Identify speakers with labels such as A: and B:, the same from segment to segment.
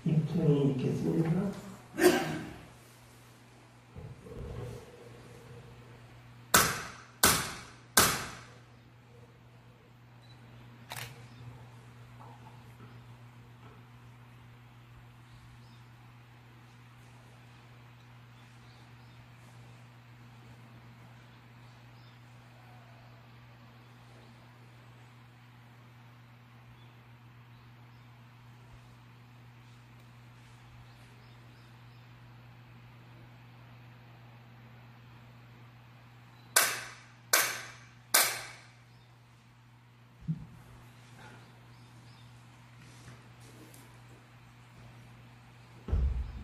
A: 입장이 있겠습니까?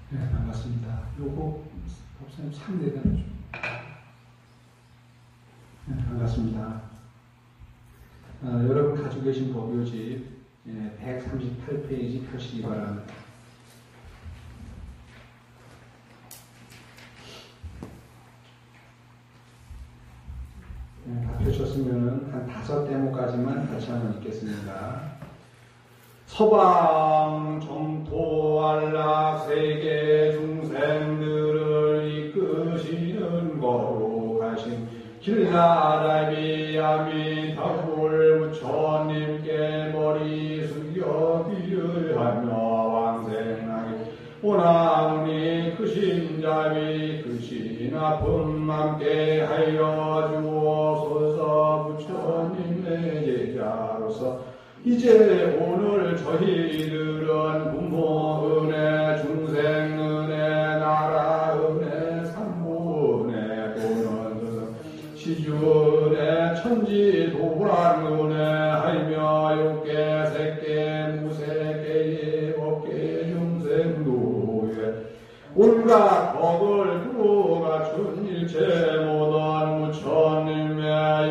B: 네, 반갑습니다. 요거 법사님 3대가 좀. 네, 반갑습니다. 여러분 가지고 계신 법요집 138페이지 펴시기 바랍니다. 네, 다 펴셨으면 한 5대목까지만 같이 한번 읽겠습니다. 서방 정토 안락 세계 중생들을 이끄시는 거룩하신 길라라비 아미타불 부처님께 머리 숙여 귀를 하며 왕생하게 오나무니 크신 자비 크신 아픔 함께 하여 주옵소서. 부처님의 제자로서 이제 오늘 저희들은 부모 은혜, 중생 은혜, 나라 은혜, 산부 은혜, 도는 시주 은혜, 천지 도란 은혜 하며 육계, 색계, 무색계, 예법계, 중생 노예 온갖 법을 두루 갖춘 일체 모든 부처님의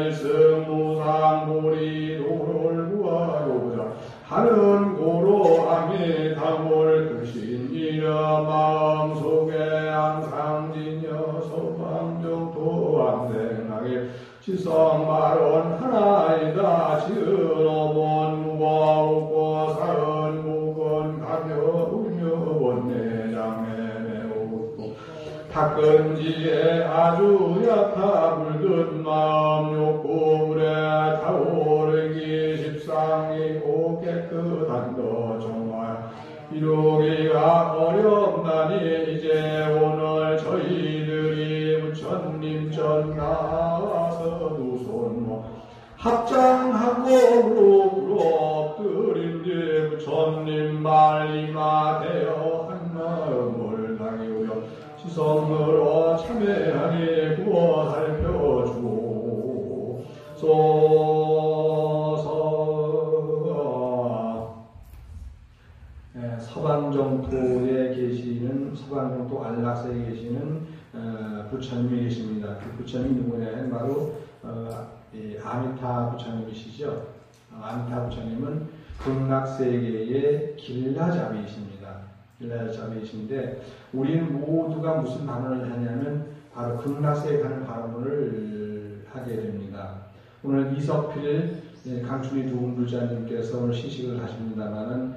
B: 일승무상 보리 도를 구하고자 하는 고로 아미타불 크신 이름 마음속에 항상 지녀 서방정토 왕생하게 지성말은 하나이다. 지은 어본 무거 웃고 사은 묵은 가벼 울며 원내장에 닦은 지에 아주 약하 물든 마음 욕구 불에 타오르기 십상이고 깨끗한 더 정말 이루기가 어렵나니 이제 오늘 저희들이 부처님 전 나와서 두 손 합장하고 무릎으로 엎드린 뒤 부처님 말리마 되어 한 마음을 당기우려 지성으로 참회하니 구워 살펴주소서. 서방정토에 계시는 서방정토 안락사에 계시는 부처님이 계십니다. 그 부처님이 누구냐? 바로 아미타 부처님이시죠. 아미타 부처님은 극락세계의 길라잡이이십니다. 길라잡이이신데 우리는 모두가 무슨 발언을 하냐면 바로 극락세에 가는 발언을 하게 됩니다. 오늘 이석필 강춘희 두분불자님께서 오늘 시식을 하십니다만은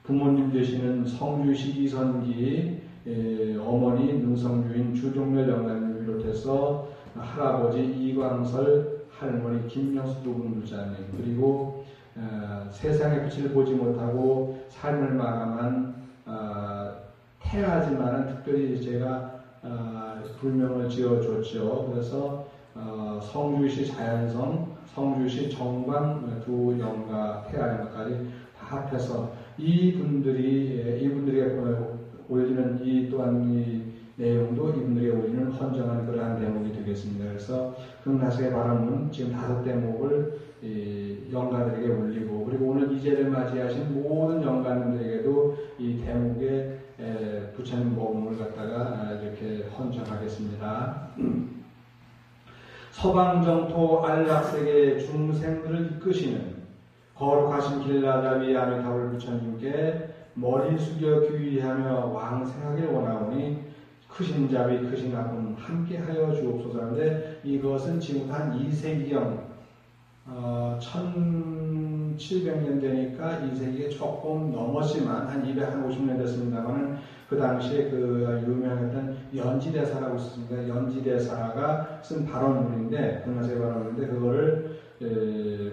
B: 부모님 되시는 성주시 이선기 어머니 능성주인 주종렬 영감을 비롯해서 할아버지 이광설 할머니 김명수 두분불자님 그리고 세상의 빛을 보지 못하고 삶을 마감한 태하지만은 특별히 제가 불명을 지어줬죠. 그래서 성주시 자연성, 성주시 정광 두 영가, 태하 영가까지 다 합해서 이분들에게 올리는 이 또한 이 내용도 이분들에게 올리는 헌정한 그러한 대목이 되겠습니다. 그래서 극락세계 바람은 지금 5대목을 영가들에게 올리고 그리고 오늘 이제를 맞이하신 모든 영가님들에게도 이 대목에 부처님 모금을 갖다가 이렇게 헌정하겠습니다. 서방정토 안락세계 중생들을 이끄시는 거룩하신 길라잡이 아미타불 부처님께 머리 숙여 귀의하며 왕생하길 원하오니 크신 자비 크신 아픔 함께하여 주옵소서인데 이것은 지금 한 2세기경 1700 700년 되니까 2세기에 조금 넘었지만 한 250년 됐습니다만은 그 당시에 그 유명했던 연지대사라고 있었습니다. 연지대사가 쓴 발언문인데, 금나세 발언문인데, 그거를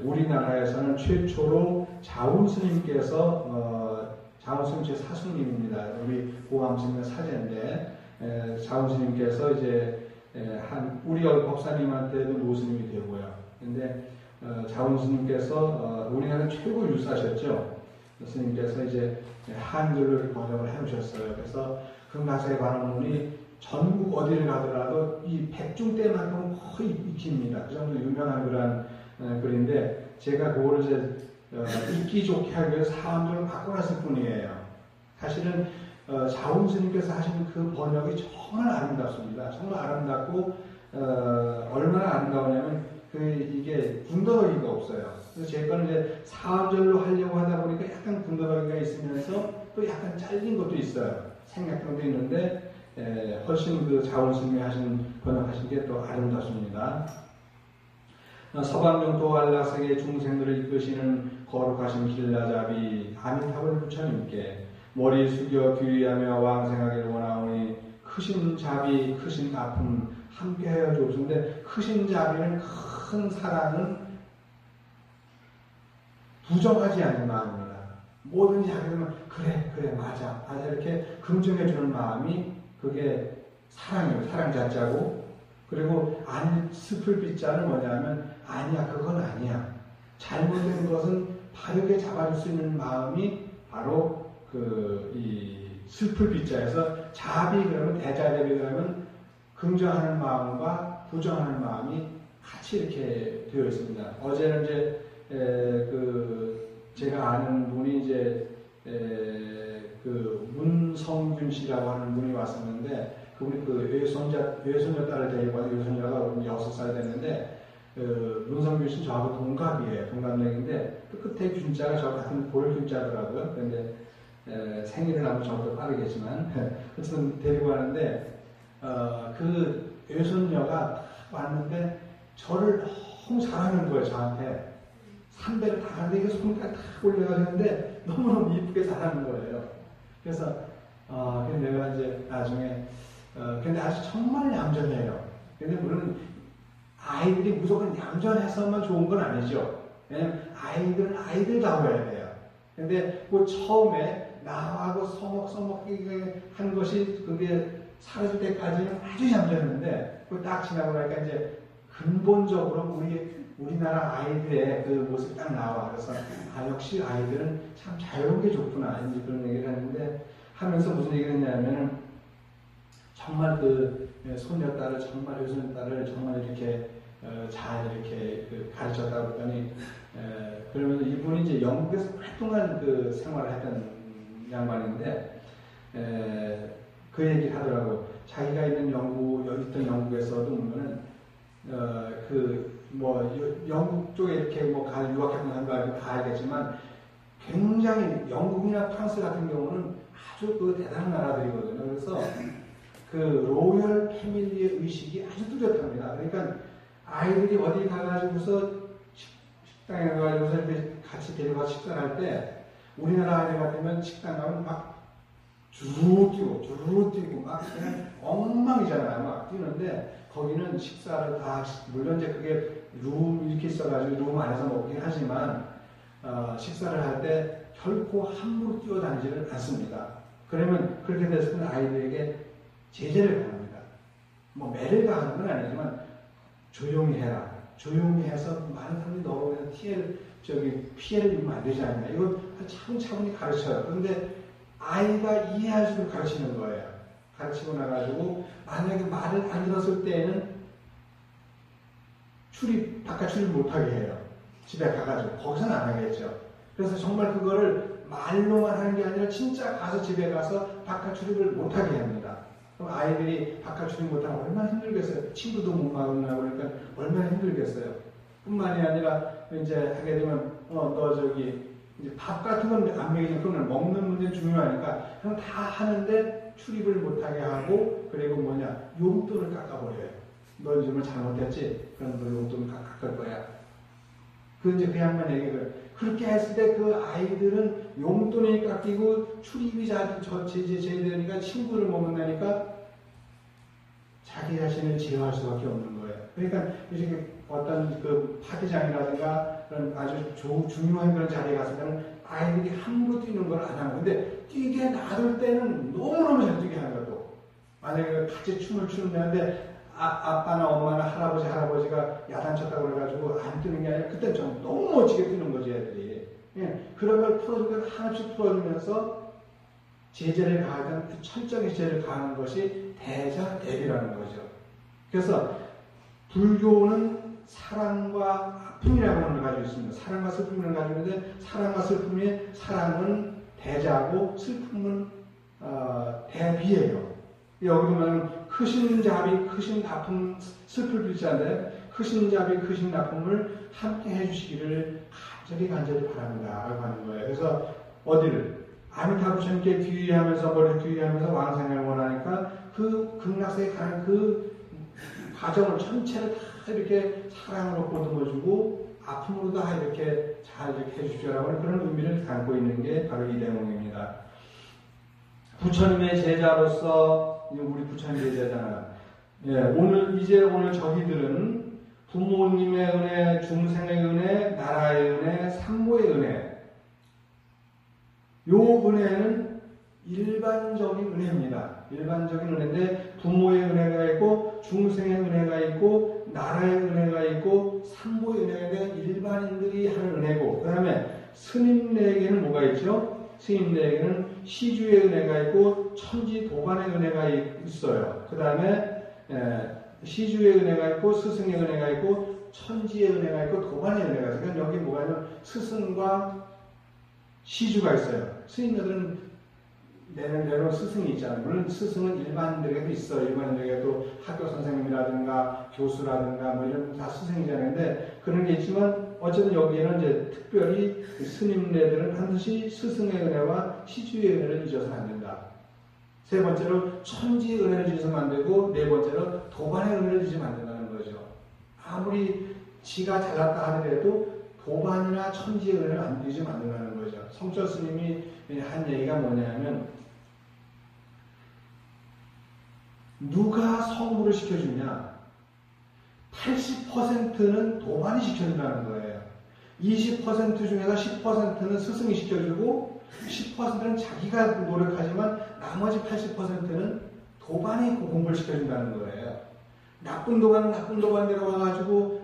B: 우리나라에서는 최초로 자운스님께서 자운스님 제 사수님입니다. 우리 고암스님의 사제인데, 자운스님께서 이제 우리 법사님한테도 노스님이 되고요. 근데 자운스님께서 우리나라 최고 유사셨죠. 스님께서 이제 한글로 번역을 해오셨어요. 그래서 금나세 발언문이 전국 어디를 가더라도 이 백중대만큼 거의 익힙니다. 그 정도 유명한 그런 글인데, 제가 그거를 이제 읽기 좋게 하기 위해서 사람들을 바꿔놨을 뿐이에요. 사실은 자운스님께서 하신 그 번역이 정말 아름답습니다. 정말 아름답고 얼마나 아름다우냐면 이게 군더더기가 없어요. 그래서 제 거는 이제 사음절로 하려고 하다 보니까 약간 군더더기가 있으면서 또 약간 잘린 것도 있어요. 생략된 것도 있는데 훨씬 그 자원스님이 번역하신 게 또 아름답습니다. 서방용토 안락세계 중생들을 이끄시는 거룩하신 길라잡이 아미타불 부처님께 머리 숙여 귀의하며 왕생하기를 원하오니 크신 자비, 크신 아픔 함께하여 주옵소서. 크신 자비는 큰 사랑은 부정하지 않는 마음입니다. 뭐든지 하게 되면 그래 맞아 이렇게 긍정해주는 마음이 그게 사랑이에요. 사랑 자자고. 그리고 슬플 빛자는 뭐냐면 아니야, 그건 아니야. 잘못된 것은 바르게 잡아줄 수 있는 마음이 바로 이 슬플 빛자에서 자비 그러면 대자대비 그러면 긍정하는 마음과 부정하는 마음이 같이 이렇게 되어 있습니다. 어제는 이제 제가 아는 분이 이제 문성균 씨라고 하는 분이 왔었는데, 그분이 외손녀 딸을 데리고 와서 외손녀가 6살 됐는데, 문성균 씨는 저하고 동갑이에요. 동갑내기인데, 끝에 균자가 저 같은 골균자더라고요. 그런데 생일은 아마 저보다 빠르겠지만, 어쨌든 데리고 왔는데, 그 외손녀가 왔는데, 저를 너무 잘하는 거예요, 저한테. 삼배를 다 하는데, 이게 손가락 탁 올려가지는데, 너무너무 이쁘게 잘하는 거예요. 그래서, 내가 이제 나중에, 근데 아주 정말 얌전해요. 근데 물론, 아이들이 무조건 얌전해서만 좋은 건 아니죠. 왜냐면 아이들은 아이들다워야 돼요. 근데 그 처음에 나하고 서먹서먹하게 한 것이 그게 사라질 때까지는 아주 얌전했는데, 그 딱 지나고 나니까 이제 근본적으로 우리나라 아이들의 그 모습이 딱 나와. 그래서, 역시 아이들은 참 자유로운 게 좋구나. 이제 그런 얘기를 했는데, 하면서 무슨 얘기를 했냐면은, 정말 소녀딸을, 정말 외손녀딸을 정말 이렇게, 잘 이렇게 가르쳤다고 했더니, 그러면서 이분이 이제 영국에서 오랫동안 생활을 했던 양반인데, 그 얘기를 하더라고. 자기가 있던 영국에서도 보면은, 영국 쪽에 이렇게 유학했던 거 다 알겠지만, 굉장히 영국이나 프랑스 같은 경우는 아주 대단한 나라들이거든요. 그래서 로열 패밀리의 의식이 아주 뚜렷합니다. 그러니까 아이들이 어디 가가지고서 식당에 가가지고서 이렇게 같이 데려가서 식사를 할 때, 우리나라 아이들 같으면 식당 가면 막 주르륵 뛰고 막 그냥 엉망이잖아요. 막 뛰는데, 거기는 식사를 다, 물론 이제 그게 룸 이렇게 있어가지고 룸 안에서 먹긴 하지만, 식사를 할 때 결코 함부로 뛰어다니지를 않습니다. 그러면 그렇게 됐을 때는 아이들에게 제재를 가합니다. 매를 가하는 건 아니지만, 조용히 해라. 조용히 해서 많은 사람들이 너로 인해서 피해를 입으면 안 되지 않냐. 이건 차분차분히 가르쳐요. 그런데 아이가 이해할 수 있도록 가르치는 거예요. 가르치고 나가지고, 만약에 말을 안 들었을 때에는 바깥 출입 못하게 해요. 집에 가가지고. 거기서는 안 하겠죠. 그래서 정말 그거를 말로만 하는 게 아니라 진짜 가서 집에 가서 바깥 출입을 못하게 합니다. 그럼 아이들이 바깥 출입 못하면 얼마나 힘들겠어요. 친구도 못 만나고 그러니까 얼마나 힘들겠어요. 뿐만이 아니라 이제 하게 되면, 이제 밥 같은 건 안 먹이지만 그건 먹는 문제는 중요하니까 그냥 다 하는데 출입을 못하게 하고, 그리고 용돈을 깎아버려요. 너 정말 잘못했지? 그럼 너 용돈을 깎을 거야. 이제 그 양반 얘기를, 그렇게 했을 때 그 아이들은 용돈이 깎이고 출입이 제대되니까 친구를 못 만나니까 자기 자신을 제어할 수밖에 없는 거예요. 그러니까 이렇게 어떤 그 파티장이라든가 그런 아주 중요한 그런 자리에 갔으면 아이들이 함부로 뛰는 걸 안 하는 건데 뛰게 놔둘 때는 너무너무 잘 뛰게 하는 것도. 만약에 같이 춤을 추는데 아빠나 엄마나 할아버지가 야단쳤다고 그래가지고 안 뛰는 게 아니라 그때 좀 너무 멋지게 뛰는 거지 애들이. 예, 그런 걸 풀어주면 하나씩 풀어주면서 제재를 가하던 그 철저히 제재를 가하는 것이 대자애비라는 거죠. 그래서 불교는 사랑과 아픔이라고 하는 걸 가지고 있습니다. 사랑과 슬픔을 가지고 있는데 사랑과 슬픔이 사랑은 대자고 슬픔은 대비예요. 여기 보면 크신 자비, 크신 아픔, 슬플 글자인데 크신 자비, 크신 아픔을 함께 해주시기를 간절히 바랍니다. 라고 하는 거예요. 그래서 어디를? 아미타부 부처님께 귀의하면서 머리를 귀의하면서 왕생을 원하니까 그 극락세에 가는 그 과정을 전체를 다 이렇게 사랑으로 보듬어주고 아픔으로 다 이렇게 잘 이렇게 해주십시오라고 하는 그런 의미를 담고 있는 게 바로 이 대목입니다. 부처님의 제자로서 우리 부처님의 제자잖아요. 예, 오늘 저희들은 부모님의 은혜, 중생의 은혜, 나라의 은혜, 삼보의 은혜. 요 은혜는 일반적인 은혜입니다. 일반적인 은혜인데 부모의 은혜가 있고 중생의 은혜가 있고 나라의 은혜가 있고 삼보의 은혜가 있는데 일반인들이 하는 은혜고 그 다음에 스님네에게는 뭐가 있죠? 스님네에게는 시주의 은혜가 있고 천지 도반의 은혜가 있어요. 그 다음에 시주의 은혜가 있고 스승의 은혜가 있고 천지의 은혜가 있고 도반의 은혜가 있어요. 그러니까 여기 뭐가 있냐면 스승과 시주가 있어요. 스님들은 내는 대로 스승이 있잖아요. 물론 스승은 일반인들에게도 있어요. 일반인들에게도 학교 선생님이라든가 교수라든가 뭐 이런 다 스승이잖아요. 근데 그런 게 있지만 어쨌든 여기에는 이제 특별히 스님네들은 반드시 스승의 은혜와 시주의 은혜를 잊어서는 안 된다. 세 번째로 천지의 은혜를 잊어서는 안 되고 네 번째로 도반의 은혜를 잊으면 안 된다는 거죠. 아무리 지가 잘났다 하더라도 도반이나 천지의 은혜를 안 잊으면 안 된다는 거죠. 성철 스님이 한 얘기가 뭐냐면 누가 성불을 시켜주냐? 80%는 도반이 시켜준다는 거예요. 20% 중에서 10%는 스승이 시켜주고 10%는 자기가 노력하지만 나머지 80%는 도반이 공부를 시켜준다는 거예요. 나쁜 도반은 나쁜 도반대로 와가지고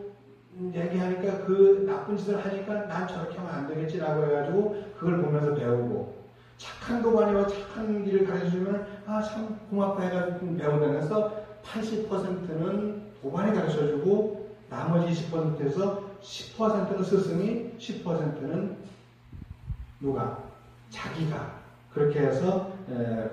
B: 얘기하니까 그 나쁜 짓을 하니까 난 저렇게 하면 안 되겠지라고 해가지고 그걸 보면서 배우고 착한 도반이와 착한 길을 가르쳐주면 참 고맙다 해가지고 배운다면서 80%는 도반이 가르쳐주고 나머지 20%에서 10%는 스승이 10%는 누가? 자기가 그렇게 해서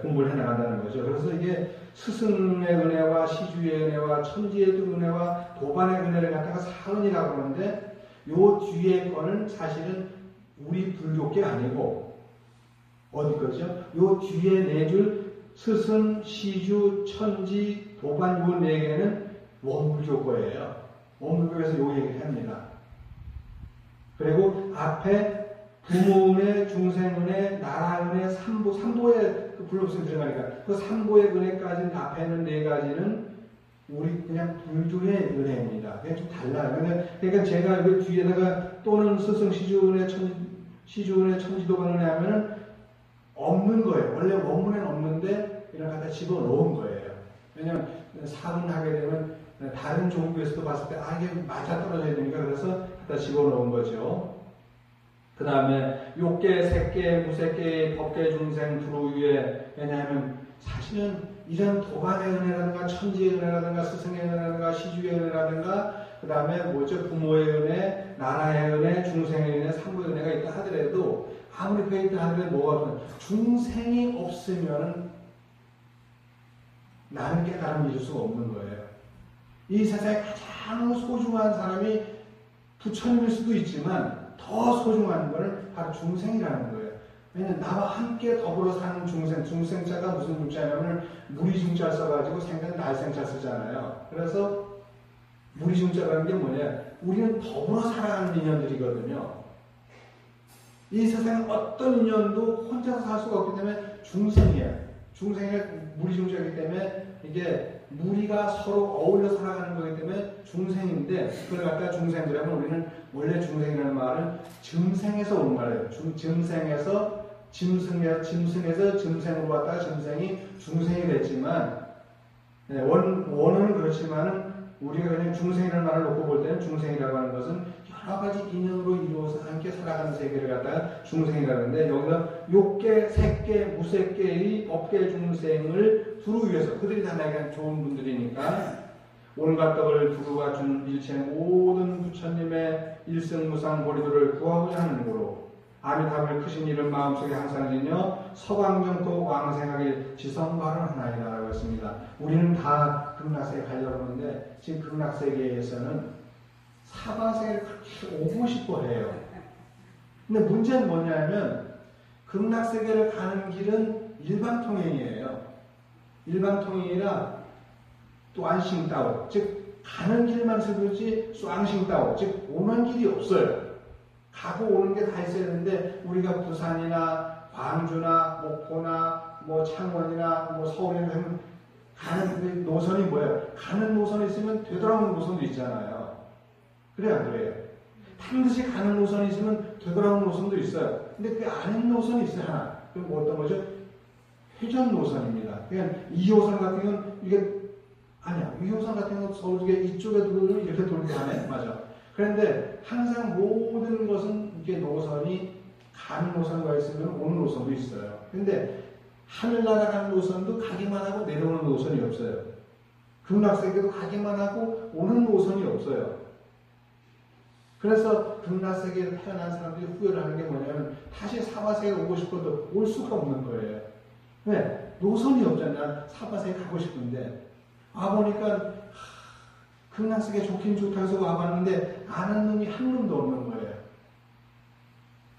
B: 공부를 해나간다는 거죠. 그래서 이게 스승의 은혜와 시주의 은혜와 천지의 은혜와 도반의 은혜를 갖다가 사은이라고 하는데 요 뒤에 거는 사실은 우리 불교계 아니고 어디 거죠? 요 뒤에 네 줄 스승, 시주, 천지, 도반 요 네 개는 원불교 거예요. 원불교에서 요 얘기를 합니다. 그리고 앞에 부모은혜, 중생은혜, 나라은혜, 삼보의 그 불법성 들어가니까 그 삼보의 은혜까지는 앞에 있는 네 가지는 우리 그냥 불교의 은혜입니다. 그게 좀 달라요. 그러니까 제가 그 뒤에다가 또는 스승, 시주은혜, 시주은혜, 천지도반 은혜 하면은 없는 거예요. 원래 원문에는 없는데 이런 갖다 집어넣은 거예요. 왜냐면 사문하게 되면 다른 종교에서도 봤을 때 이게 맞아떨어져야 되니까 그래서 갖다 집어넣은 거죠. 그 다음에 욕계, 색계, 무색계, 법계, 중생, 두루유에 왜냐하면 사실은 이런 도반의 은혜라든가 천지의 은혜라든가 스승의 은혜라든가 시주의 은혜라든가 그 다음에 뭐죠? 부모의 은혜, 나라의 은혜, 중생의 은혜, 삼부의 은혜가 있다 하더라도 아무리 그게 있다 하더라도 뭐가 없으면 중생이 없으면 나는 깨달음을 잊을 수가 없는 거예요. 이 세상에 가장 소중한 사람이 부처님일 수도 있지만 더 소중한 것은 바로 중생이라는 거예요. 왜냐면 나와 함께 더불어 사는 중생, 중생자가 무슨 중자냐면 무리중자 써가지고 생전 날생자 쓰잖아요. 그래서 무리중자라는 게 뭐냐? 우리는 더불어 살아가는 인연들이거든요. 이 세상에 어떤 인연도 혼자서 살 수가 없기 때문에 중생이에요. 중생이 무리중생이기 때문에 이게 무리가 서로 어울려 살아가는 거기 때문에 중생인데, 그걸 갖다가 중생이라면 우리는 원래 중생이라는 말은 짐승에서 온 말이에요. 짐승에서 짐승으로 왔다가 짐승이 중생이 됐지만, 원어는 그렇지만은 우리가 그냥 중생이라는 말을 놓고 볼 때는 중생이라고 하는 것은 여러 가지 인연으로 이루어서 함께 살아가는 세계를 갖다가 중생이라고 하는데, 여기서 욕계, 색계, 무색계의 법계 중생을 두루 위해서, 그들이 다 내게 좋은 분들이니까 온갖 떡을 두루가 준 일체 모든 부처님의 일승무상 보리도를 구하고자 하는 거로 아미타불의 크신 이름 마음속에 항상 지녀 서광정토 왕생하길 지성발언하나이다 라고 했습니다. 우리는 다 극락세계 가려고 하는데 지금 극락세계에서는 사바세계를 그렇게 오고 싶어 해요. 근데 문제는 뭐냐면 극락세계를 가는 길은 일반통행이에요. 일반통행이라 또 안싱따오, 즉 가는 길만 쓰지 쏘앙싱따오, 즉 오는 길이 없어요. 가고 오는 게 다 있어야 되는데 우리가 부산이나 광주나 목포나 뭐 창원이나 뭐 서울이나 하면 가는 노선이 뭐예요? 가는 노선이 있으면 되돌아오는 노선도 있잖아요. 그래 안 그래요? 반드시 가는 노선이 있으면 되돌아오는 노선도 있어요. 근데 그 아닌 노선이 있어요 하나. 그럼 뭐 어떤 거죠? 회전 노선입니다. 그러니까 2호선 같은 경우는 이게 아니야. 2호선 같은 경우는 서울 쪽에 이쪽에 돌면 이렇게 돌고 하네. 맞아. 그런데 항상 모든 것은 이게 노선이 가는 노선과 있으면 오는 노선도 있어요. 근데 하늘나라 가는 노선도 가기만 하고 내려오는 노선이 없어요. 극락세계도 가기만 하고 오는 노선이 없어요. 그래서 극락세계에 태어난 사람들이 후회를 하는 게 뭐냐면 다시 사바세계에 오고 싶어도 올 수가 없는 거예요. 왜? 노선이 없잖아. 사바세계 가고 싶은데 와보니까 극락세계 좋긴 좋다 해서 와봤는데 아는 놈이 한 놈도 없는 거예요.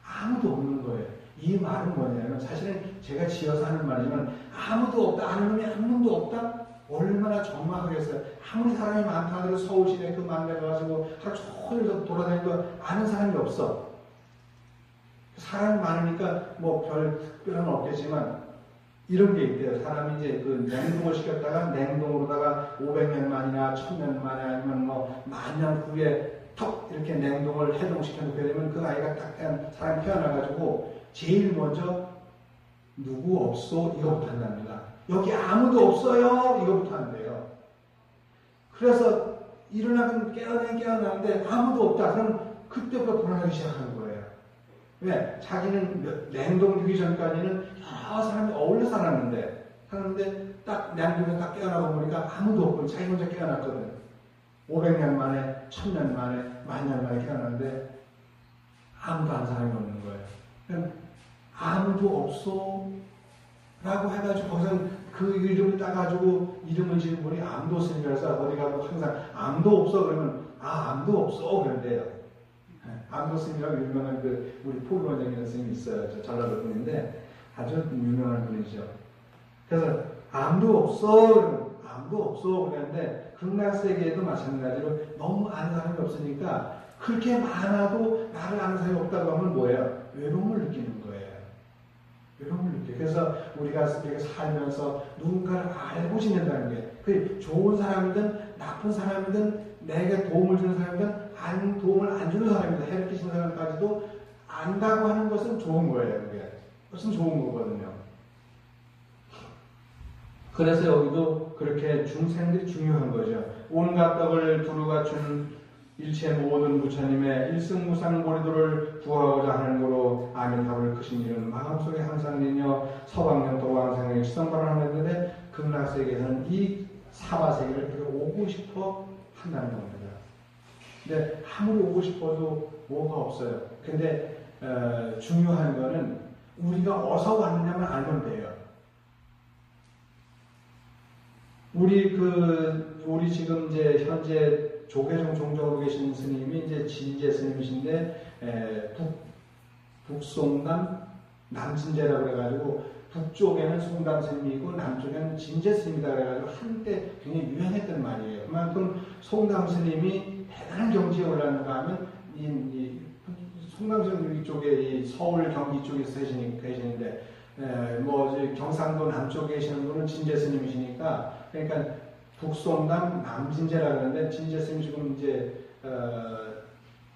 B: 아무도 없는 거예요. 이 말은 뭐냐면 사실은 제가 지어서 하는 말이지만 아무도 없다. 아는 놈이 한 놈도 없다? 얼마나 적막하겠어요. 아무리 사람이 많다 하더라도 서울시내 그 만내 가지고 하루 종일 돌아다니도 아는 사람이 없어. 사람이 많으니까 뭐 별 특별한 없겠지만 이런 게 있대요. 사람이 이제 그 냉동을 시켰다가 냉동으로다가 500년 만이나 1000년 만에 아니면 뭐 만년 후에 턱 이렇게 냉동을 해동시켜놓게 되면 그 아이가 딱 사람이 태어나가지고 제일 먼저 누구 없소? 이거부터 한답니다. 여기 아무도 없어요? 이거부터 한대요. 그래서 일어나면 깨어나는데 아무도 없다. 그럼 그때부터 불안하기 시작하는 거예요. 왜? 자기는 냉동되기 전까지는 여러 사람이 어울려 살았는데 딱 냉동에서 딱 깨어나고 보니까 아무도 없고 자기 혼자 깨어났거든. 500년 만에, 1000년 만에, 만년 만에 깨어났는데 아무도 안 사람이 없는 거예요. 그럼 아무도 없어 라고 해가지고 거기서 그 이름을 따가지고 이름을 지은 분이 암도 스님이라서 어디 가고 항상 암도 없어 그러면 암도 없어 그런데요. 암도 스님이라고 유명한 그 우리 포기원장이라는 스님이 있어요. 저 전라도 분인데 아주 유명한 분이죠. 그래서 암도 없어 암도 없어 그랬는데 극락세계에도 마찬가지로 너무 아는 사람이 없으니까 그렇게 많아도 나를 아는 사람이 없다고 하면 뭐예요? 외로움을 느끼는 거예요. 외로움을 느껴요. 그래서 우리가 이렇게 살면서 누군가를 알고 지낸다는 게 그 좋은 사람이든 나쁜 사람이든 내게 도움을 주는 사람이든 도움을 안 주는 사람이든 해를 끼치는 사람까지도 안다고 하는 것은 좋은 거예요. 그게. 그것은 좋은 거거든요. 그래서 여기도 그렇게 중생들이 중요한 거죠. 온갖 떡을 두루 갖춘 일체 모든 부처님의 일승무상 보리도를 구하고자 하는 거로 아미타불 크신 이름 마음속에 항상 지녀 서방년도 왕생의 시성발언을 했는데 극락세계에서는 이 사바세계를 오고 싶어 한다는 겁니다. 근데 아무리 오고 싶어도 뭐가 없어요. 근데 중요한 거는 우리가 어디서 왔느냐만 알면 돼요. 우리 지금 이제 현재 조계종 종정으로 계신 스님이 이제 진제 스님이신데 북송남 남진제라고 그래가지고 북쪽에는 송담 스님이 있고 남쪽에는 진제 스님이다 그래가지고 한때 굉장히 유행했던 말이에요. 그만큼 송담 스님이 대단한 경지에 올랐는가 하면 송강천 쪽에 이 서울 경기 쪽에 계시는데 경상도 남쪽에 계시는 분은 진재 스님이시니까 그러니까 북송남 남진재라 그러는데 진재 스님 지금 이제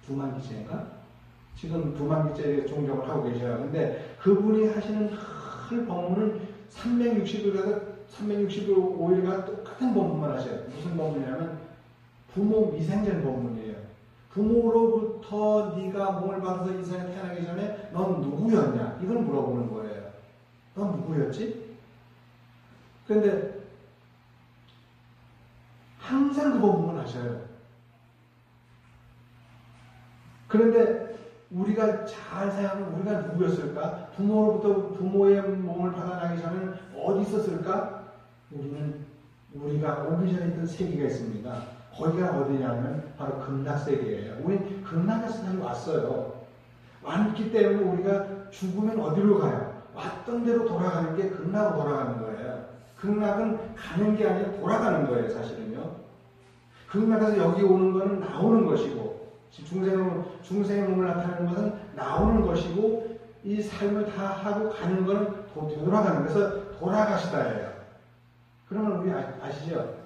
B: 두만기째인가? 지금 두만기째 종종을 하고 계셔요. 근데 그분이 하시는 큰 법문은 365일간 똑같은 법문만 하셔요. 무슨 법문이냐면 부모 미생전 법문이에요. 부모로부터 네가 몸을 받아서 이 세상에 태어나기 전에 넌 누구였냐? 이걸 물어보는 거예요. 넌 누구였지? 그런데 항상 그 법문만 하셔요. 그런데 우리가 잘 생각하면 우리가 누구였을까? 부모로부터 부모의 몸을 받아나기 전에는 어디 있었을까? 우리가 오기 전에 있던 세계가 있습니다. 거기가 어디냐면 바로 극락세계예요. 우리 극락에서 왔어요. 왔기 때문에 우리가 죽으면 어디로 가요? 왔던 대로 돌아가는 게 극락으로 돌아가는 거예요. 극락은 가는 게 아니라 돌아가는 거예요, 사실은요. 극락에서 여기 오는 거는 나오는 것이고, 중생의 몸을 나타내는 것은 나오는 것이고, 이 삶을 다 하고 가는 거는 돌아가는 거에서 돌아가시다예요. 그러면 우리 아시죠?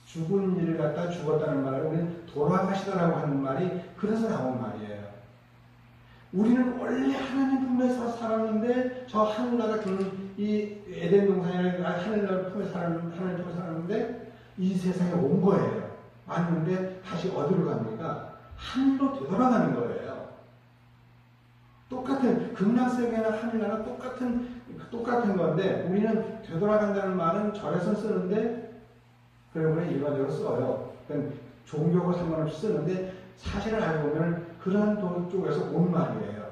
B: 죽은 일을 갖다 죽었다는 말을 우리는 돌아가시다라고 하는 말이 그래서 나온 말이에요. 우리는 원래 하나님 품에서 살았는데 저 하늘나라 이 에덴 동산이라는 하늘나라 품에 하나님 품에 살았는데 이 세상에 온 거예요. 왔는데 다시 어디로 갑니까? 하늘로 되돌아가는 거예요. 똑같은 극락세계나 하늘나라 똑같은 건데 우리는 되돌아간다는 말은 절에서 쓰는데 그러면 일반적으로 써요. 그러니까 종교하고 상관없이 쓰는데 사실을 알고 보면 그런 쪽에서 온 말이에요.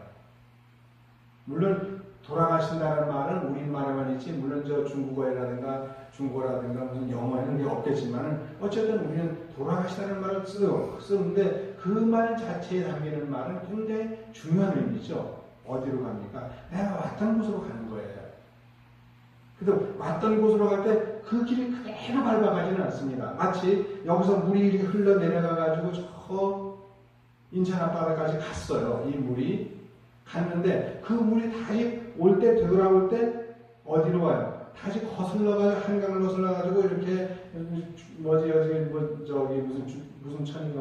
B: 물론 돌아가신다는 말은 우리말에만 있지 물론 저 중국어라든가 무슨 영어에는 게 없겠지만 어쨌든 우리는 돌아가시다는 말을 쓰는데 그 말 자체에 담기는 말은 굉장히 중요한 의미죠. 어디로 갑니까? 내가 왔던 곳으로 가는 거예요. 그래서 왔던 곳으로 갈 때 그 길이 그대로 밟아가지는 않습니다. 마치 여기서 물이 이렇게 흘러내려가가지고 저 인천 앞바다까지 갔어요. 이 물이 갔는데 그 물이 다시 올 때 되돌아올 때 어디로 와요? 다시 거슬러가지고 한강을 거슬러가지고 이렇게 무슨 천인가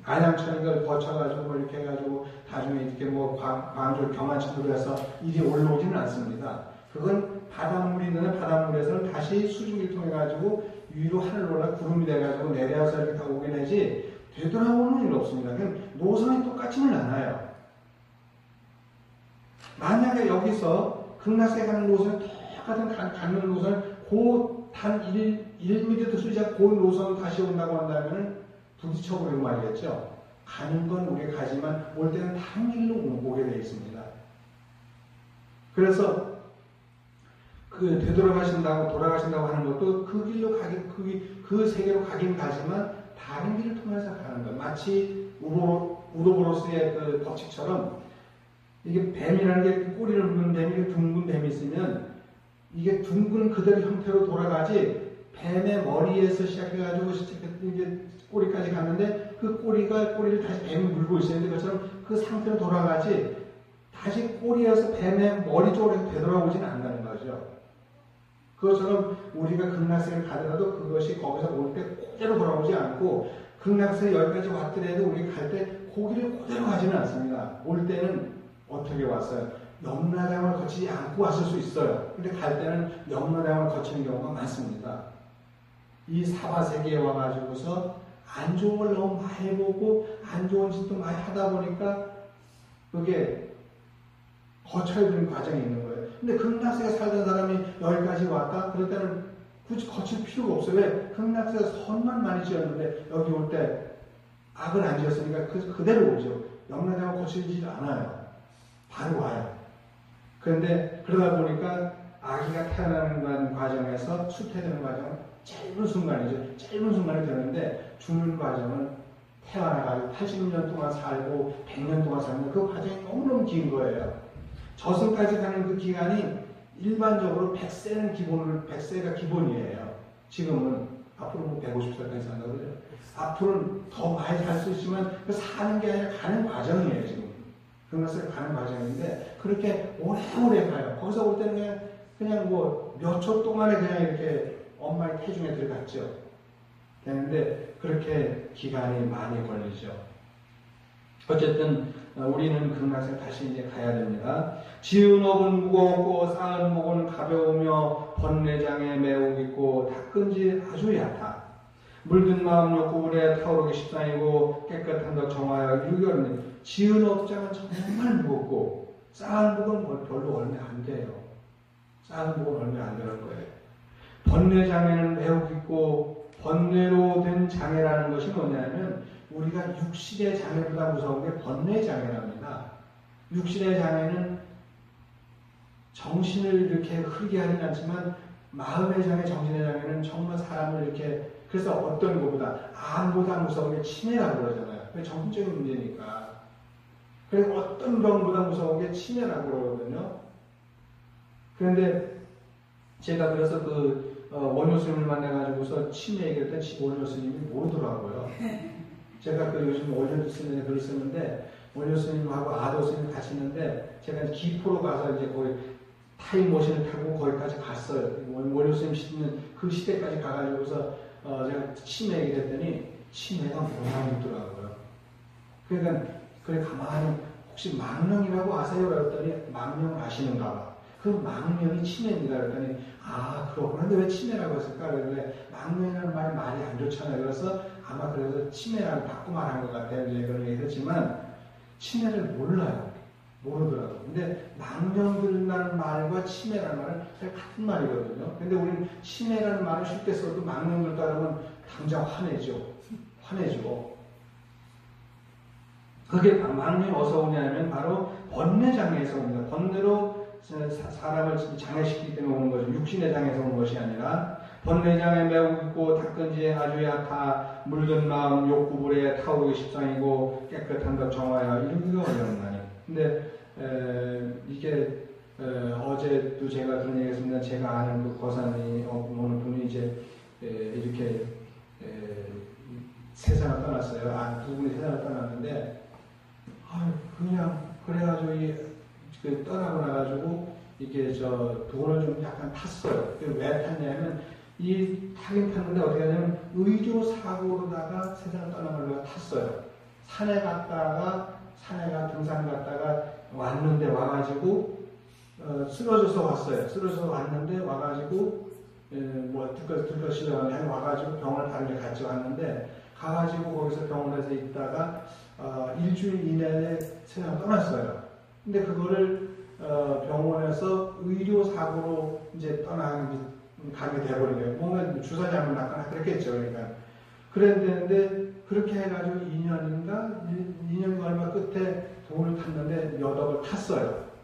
B: 안양천인가 거쳐가지고 이렇게 해가지고 나중에 이렇게 광주 경안천으로 해서 이리 올라오지는 않습니다. 그건 바닷물이 있는데 바닷물에서는 다시 수증기를 통해 가지고 위로 하늘로 올라 구름이 돼가지고 내려서 이렇게 다 오긴 하지 되돌아오는 일 없습니다. 그냥 노선이 똑같지는 않아요. 만약에 여기서 극락세 가는 노선이 똑같은 가는 노선을 단 1m도 쓰지 않고 그 노선을 다시 온다고 한다면 부딪혀버리고 말이겠죠. 가는 건 우리가 가지만 올 때는 다른 길로 오게 되어 있습니다. 그래서 돌아가신다고 하는 것도 그 길로 그 세계로 가긴 가지만 다른 길을 통해서 가는 것. 마치 우로보로스의 그 법칙처럼 이게 뱀이라는 게 꼬리를 묶는 뱀이 둥근 뱀이 있으면 이게 둥근 그대로 형태로 돌아가지 뱀의 머리에서 시작해가지고 이제 꼬리까지 갔는데 그 꼬리를 다시 뱀이 물고 있어야 되는데 그것처럼 그 상태로 돌아가지 다시 꼬리에서 뱀의 머리 쪽으로 되돌아오지는 않는다는 거죠. 그것처럼 우리가 극락세를 가더라도 그것이 거기서 올 때 그대로 돌아오지 않고 극락세 여기까지 왔더라도 우리가 갈 때 고기를 그대로 가지는 않습니다. 올 때는 어떻게 왔어요? 염라장을 거치지 않고 왔을 수 있어요. 근데 갈 때는 염라장을 거치는 경우가 많습니다. 이 사바세계에 와가지고서 안 좋은 걸 너무 많이 보고 안 좋은 짓도 많이 하다 보니까 그게 거쳐야 되는 과정이 있는 거예요. 근데 극락세에 살던 사람이 여기까지 왔다? 그럴 때는 굳이 거칠 필요가 없어요. 왜? 극락세에서 선만 많이 지었는데 여기 올 때 악을 안 지었으니까 그대로 오죠. 염라장을 거치지 않아요. 바로 와요. 그런데 그러다 보니까 아기가 태어나는 과정에서 수태되는 과정은 짧은 순간이죠. 짧은 순간이 되는데 죽는 과정은 태어나가지고 80년 동안 살고 100년 동안 사는 그 과정이 너무너무 긴 거예요. 저승까지 가는 그 기간이 일반적으로 100세가 기본이에요. 지금은 앞으로 뭐 150살까지 산다고 그래요. 앞으로는 더 많이 살 수 있지만 그 사는 게 아니라 가는 과정이에요, 지금. 그것을 가는 과정인데 그렇게 오래오래 가요. 거기서 올 때는 그냥 뭐 몇 초 동안에 그냥 이렇게 엄마의 태중에 들어갔죠. 되는데 그렇게 기간이 많이 걸리죠. 어쨌든 우리는 극락세 다시 이제 가야 됩니다. 지은 업은 무겁고 쌓은 목은 가벼우며 번뇌장에 매우 깊고 닦은 지 아주 얕아. 물든 마음 욕구불에 타오르기 십상이고 깨끗한 덕 정화하여 이루기 어렵네. 지은 업장은 정말 무겁고 쌓은 목은 별로 얼마 안 돼요. 쌓은 목은 얼마 안 되는 거예요. 번뇌장애는 매우 깊고 번뇌로 된 장애라는 것이 뭐냐면 우리가 육신의 장애보다 무서운 게 번뇌장애랍니다. 육신의 장애는 정신을 이렇게 흐리게 하진 않지만 마음의 장애, 정신의 장애는 정말 사람을 이렇게 그래서 어떤 것보다 암보다 무서운 게 치매라고 그러잖아요. 그게 정신적인 문제니까. 그래서 어떤 병보다 무서운 게 치매라고 그러거든요. 그런데 제가 그래서 원효 스님을 만나가지고서 치매 얘기했더니 원효 스님이 모르더라고요. 제가 요즘 원효 스님의 글을 쓰는데 원효 스님하고 아도 스님 같이 있는데 제가 기포로 가서 이제 거기 타임머신을 타고 거기까지 갔어요. 원효 스님 시는 그 시대까지 가가지고서 제가 치매 얘기를 했더니 치매가 뭐라고 묻더라고요. 그러니까 그래 가만히 혹시 망령이라고 아세요? 그랬더니 망령 아시는가 봐. 그 망령이 치매입니다. 그랬더니 아 그렇구나. 근데 왜 치매라고 했을까? 그래 망령이라는 말이 안 좋잖아요. 그래서 아마 그래서 치매라고 바꾸 말한 것 같아요. 이제 그런 얘기 했지만 치매를 몰라요. 모르더라고요. 근데 망령들이라는 말과 치매라는 말은 같은 말이거든요. 근데 우리는 치매라는 말을 쉽게 써도 망령들 따르면 당장 화내죠. 그게 망령이 어디서 오냐면 바로 번뇌장애에서 옵니다. 번뇌로 사람을 장애시키기 때문에 오는 거죠. 육신의 장애에서 오는 것이 아니라 번뇌장애 매우 깊고 닦은 지에 아주 약하 물든 마음 욕구불에 타오르기 십상이고 깨끗한 것 정화야 이루기가 어려운 말이에요. 근데 이게 어제도 제가 그런 얘기했습니다. 제가 아는 그 거산이 어느 분이 이제 이렇게 세상을 떠났어요. 두 분이 세상을 떠났는데 그냥 그래가지고 떠나고 나가지고 이게 돈을 좀 약간 탔어요. 왜 탔냐면 이 타긴 탔는데 어떻게 하냐면 의료 사고로다가 세상을 떠나가려고 탔어요. 산에 갔다가 등산 갔다가 왔는데 와가지고 쓰러져서 왔어요. 쓰러져서 왔는데 와가지고 들것이려고 와가지고 병원을 다른 데 같이 왔는데 가가지고 거기서 병원에서 있다가 일주일 이내에 세상을 떠났어요. 근데 그거를 병원에서 의료사고로 이제 가게 돼버린 거예요. 뭔가 주사 잘못 났거나 그랬겠죠. 그러니까. 그랬는데 그렇게 해가지고 2년인가 얼마 끝에 돈을 탔는데 몇 억을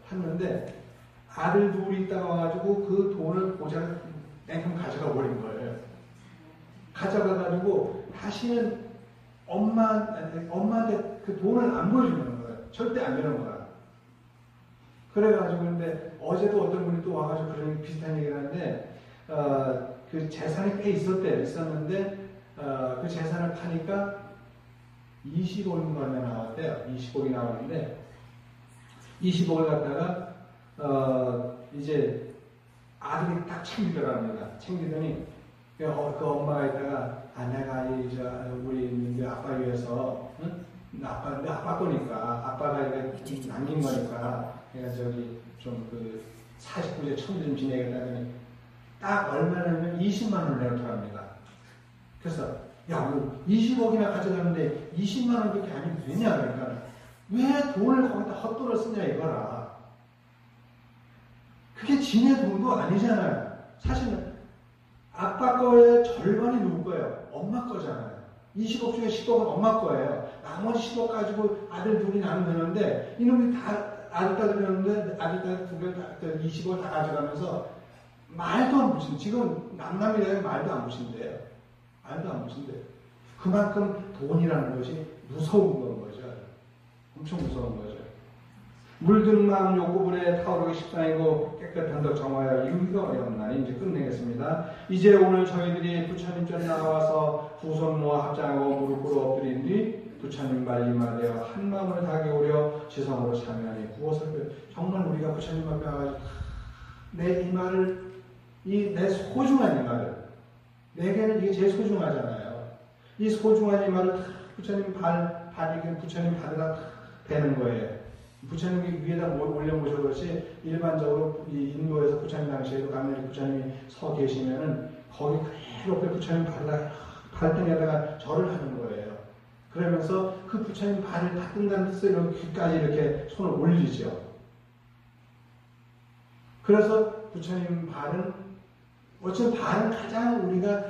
B: 탔는데 아들 둘이 있다가 와가지고 그 돈을 보자를 땡큼 가져가 버린 거예요. 가져가가지고 다시는 엄마한테 그 돈을 안 보여주는 거예요. 절대 안 되는 거야. 그래가지고 근데 어제도 어떤 분이 또 와가지고 그런 비슷한 얘기를 하는데 그 재산이 꽤 있었는데 그 재산을 파니까 20억인가 얼마 나왔대요. 20억이 나왔는데 20억을 갖다가 이제 아들이 딱 챙기더랍니다. 챙기더니 그 엄마가 있다가 내가 우리 아빠 위해서 아빠 거니까 아빠가 이렇게 남긴 거니까 내가 좀 49제 천주 좀 지내겠다더니 딱 얼마냐면 20만 원을 내놓더랍니다. 그래서 뭐 20억이나 가져가는데 20만 원밖에 아니면 되냐 그러니까 왜 돈을 거기다 헛돈을 쓰냐 이거라. 그게 지네 돈도 아니잖아요. 사실은 아빠 거의 절반이 누구 거예요? 엄마 거잖아요. 20억 중에 10억은 엄마 거예요. 나머지 10억 가지고 아들 둘이 나누면 되는데 이놈이 다 아들 딸 들였는데 아들 딸 두 개 20억 다 가져가면서 말도 안 붙인 지금 남남이라면 말도 안 붙인대요. 말도 안 붙인대요. 그만큼 돈이라는 것이 무서운 건 거죠. 엄청 무서운 거죠. 물든 마음 욕구분에 타오르기 십상이고 깨끗한 덕 정하여 이루기가 어려웠나니 이제 끝내겠습니다. 이제 오늘 저희들이 부처님 전에 나와서 두 손 모아 합장하고 무릎 꿇어 엎드린 뒤 부처님 말 이마되어 한 마음을 다하게 오려 지성으로 참여하니 구워서 정말 우리가 부처님 앞에 와가지고 내 이마를 내 소중한 이마를 내게는 이게 제일 소중하잖아요. 이 소중한 이마를 부처님 발이 부처님 발에다 대는 거예요. 부처님 위에다 올려보셔 그렇지 일반적으로 이 인도에서 부처님 당시에도 가면 부처님이 서 계시면은 거기 그대로 부처님 발등에다가 절을 하는 거예요. 그러면서 그 부처님 발을 닦는다는 뜻으로 귀까지 이렇게 손을 올리죠. 그래서 부처님 발은 어쨌든 발은 가장 우리가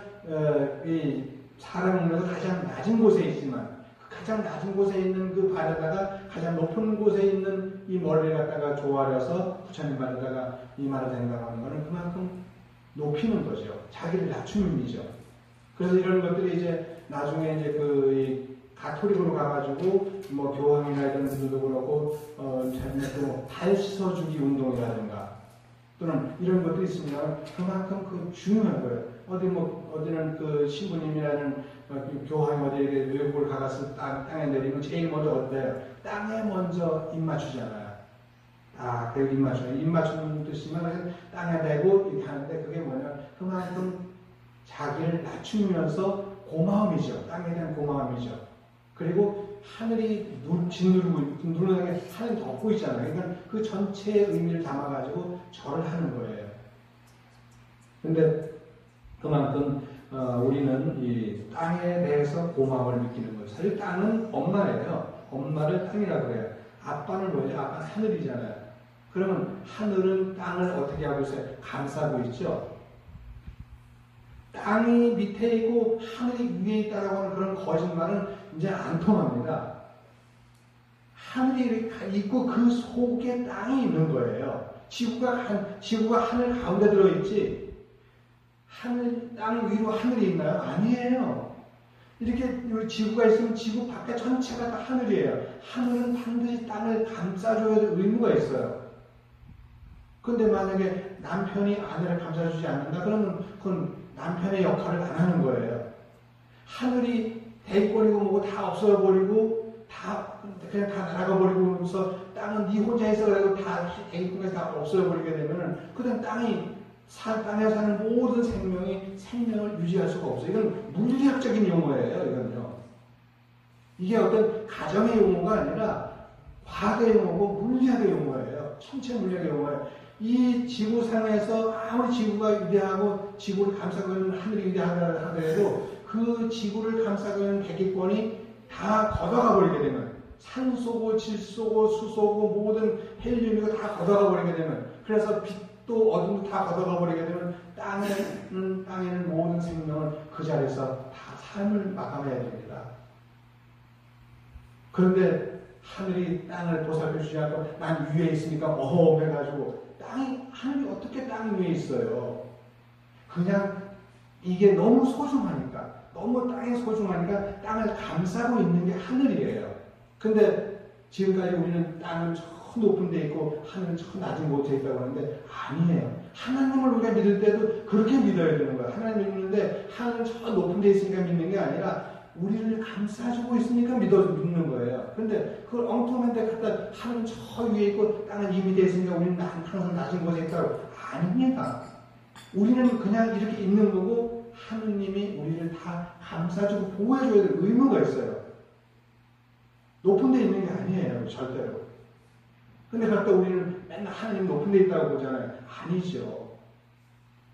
B: 이 사람 중에서 가장 낮은 곳에 있지만 가장 낮은 곳에 있는 그 발에다가 가장 높은 곳에 있는 이 머리를 갖다가 조아려서 부처님 발에다가 이마를 댄다고 하는 것은 그만큼 높이는 거죠. 자기를 낮추는 의미죠. 그래서 이런 것들이 이제 나중에 이제 그 가톨릭으로 가가지고 뭐 교황이나 이런 분들도 그렇고 발 씻어주기 운동이라든가 또는 이런 것들이 있으면 그만큼 그 중요한 거예요. 어디는 그 신부님이라는 교황이 어디 외국을 가서 땅에 내리면 제일 먼저 어때요? 땅에 먼저 입 맞추잖아요. 그 입 맞추는 뜻이면 땅에 대고 이렇게 하는데 그게 뭐냐? 그만큼 자기를 낮추면서 고마움이죠. 땅에 대한 고마움이죠. 그리고 하늘이 누르는 게 하늘이 덮고 있잖아요. 그러니까 그 전체의 의미를 담아가지고 절을 하는 거예요. 근데 그만큼 우리는 이 땅에 대해서 고마움을 느끼는 거예요. 사실 땅은 엄마예요. 엄마를 땅이라고 그래요. 아빠는 뭐죠? 아빠는 하늘이잖아요. 그러면 하늘은 땅을 어떻게 하고 있어요? 감싸고 있죠. 땅이 밑에 있고 하늘이 위에 있다라고 하는 그런 거짓말은 이제 안 통합니다. 하늘이 있고 그 속에 땅이 있는 거예요. 지구가 하늘 가운데 들어있지. 땅 위로 하늘이 있나요? 아니에요. 이렇게 지구가 있으면 지구 밖에 전체가 다 하늘이에요. 하늘은 반드시 땅을 감싸줘야 될 의무가 있어요. 그런데 만약에 남편이 아내를 감싸주지 않는다 그러면 그건 남편의 역할을 안 하는 거예요. 하늘이 대기권이고 뭐고 다 없어버리고 그냥 다 날아가버리고서 땅은 네 혼자 있어 그래도 다 대기권까지 다 없어버리게 되면은 그다음 땅에 사는 모든 생명을 유지할 수가 없어요. 이건 물리학적인 용어예요. 이건요. 이게 어떤 가정의 용어가 아니라 과학의 용어고 물리학의 용어예요. 천체 물리학의 용어예요. 이 지구상에서 아무리 지구가 위대하고 지구를 감싸고 있는 하늘이 위대하다 하더라도 그 지구를 감싸고 있는 대기권이 다 걷어가 버리게 되면 산소고 질소고 수소고 모든 헬륨이고 다 걷어가 버리게 되면 그래서 빛도 어둠도 다 걷어가 버리게 되면 땅에는 모든 생명을 그 자리에서 다 삶을 마감해야 됩니다. 그런데 하늘이 땅을 보살펴 주지 않고 난 위에 있으니까 해가지고 하늘이 어떻게 땅 위에 있어요? 그냥 이게 너무 소중하니까 너무 땅이 소중하니까 땅을 감싸고 있는 게 하늘이에요. 근데 지금까지 우리는 땅은 저 높은 데 있고 하늘은 저 낮은 곳에 있다고 하는데 아니에요. 하나님을 우리가 믿을 때도 그렇게 믿어야 되는 거예요. 하나님 믿는데 하늘은 저 높은 데 있으니까 믿는 게 아니라 우리를 감싸주고 있으니까 믿는 거예요. 그런데 그걸 엉뚱한 데 갖다 하늘은 저 위에 있고 땅은 이 밑에 있으니까 우리는 항상 낮은 곳에 있다고. 아닙니다. 우리는 그냥 이렇게 있는 거고 하느님이 우리를 다 감싸주고 보호해줘야 될 의무가 있어요. 높은 데 있는 게 아니에요. 절대로. 근데 갖다 우리는 맨날 하느님 높은 데 있다고 보잖아요. 아니죠.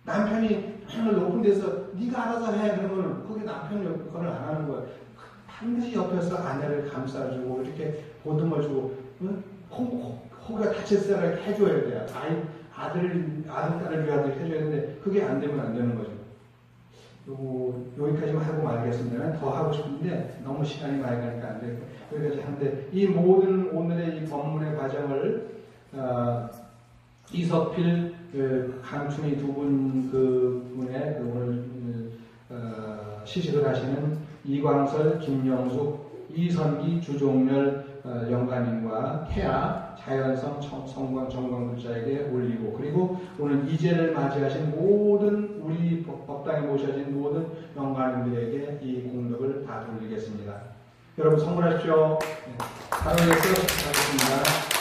B: 남편이 맨날 높은 데서 네가 알아서 해 그러면 그게 남편이 그걸 안 하는 거예요. 반드시 옆에서 아내를 감싸주고 이렇게 보듬어주고 혹가 다쳤을 때 해줘야 돼요. 아들, 딸을 위하여 해줘야 되는데 그게 안 되면 안 되는 거죠. 여기까지만 하고 말겠습니다. 더 하고 싶은데 너무 시간이 많이 가니까 안 되고 여기까지 하는데 이 모든 오늘의 이 법문의 과정을 이석필 강춘희 두 분 그분의 오늘 시식을 하시는 이광설, 김영숙, 이선기, 주종렬, 영가님과 태아, 자연성, 성광, 정광불자에게 올리고, 그리고 오늘 이제를 맞이하신 모든 우리 법당에 모셔진 모든 영가님들에게 이 공덕을 다 돌리겠습니다. 여러분 선물하십시오. 하루에 수고하셨습니다.